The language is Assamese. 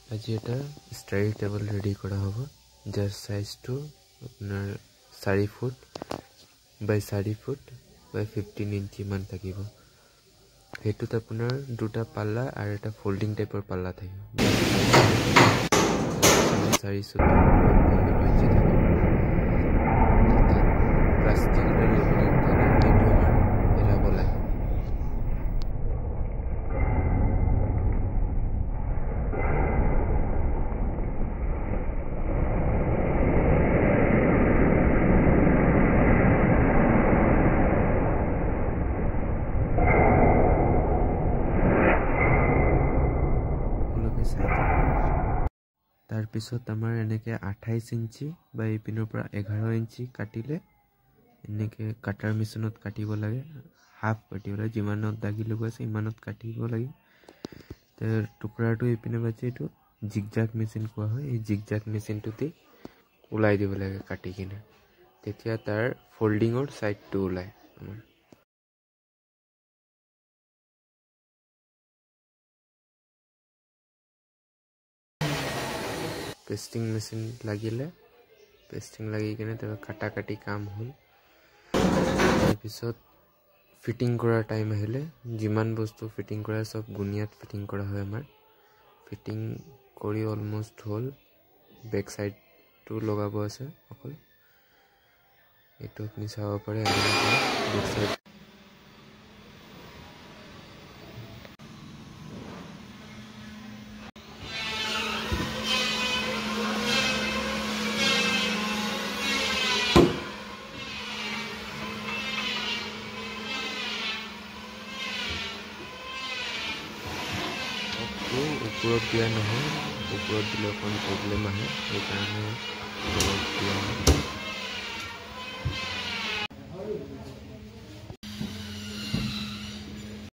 আজি এটা ষ্টাডি টেবল ৰেডি কৰা হ'ব যাৰ সাইজটো আপোনাৰ 4 ফুট বাই 4 ফুট বাই 15 ইঞ্চি মান থাকিব হেতুত আপোনাৰ দুটা পাল্লা আৰু এটা ফোল্ডিং টাইপৰ পাল্লা থাকিব 4 ফুট 15 ইঞ্চি থাকিব প্লাষ্টিক লেবেলিং থাকে হেতু আমাৰ এৰাব লাগে तार पिছত আমাৰ এনেকে 28 ইঞ্চি বা ইপিনৰ পৰা 11 ইঞ্চি কাটিলে এনেকে কাটাৰ মেচিনত কাটিব লাগে হাফ কাটিব লাগে যিমানত দাগি লগা আছে ইমানত কাটিব লাগে তাৰ টুকুৰাটো ইপিনে বাছে এটো জিগজাগ মেচিন কোৱা হয় এই জিগজাগ মেচিনটোতে উলাই দিব লাগে কাটি কিনে তেতিয়া তাৰ ফোল্ডিংৰ সাইডটো উলাই আমাৰ पेस्टिंग मशीन लागिले पेस्टिंग লাগি কিনে তাৰ কাটা কাটি কাম হল তাৰ পিছত ফিটিং কৰাৰ টাইম আহিলে যিমান বস্তু ফিটিং কৰা সব গুনিয়াত ফিটিং কৰা হয় আমাৰ ফিটিং কৰি অলমোস্ট হল বেক সাইড টু লগাব আছে অকল এটো আপনি চাব পাৰে বেক সাইড ऊपर दिया नहीं ऊपर दिले कोन प्रॉब्लम है এই কারণে ऊपर दिया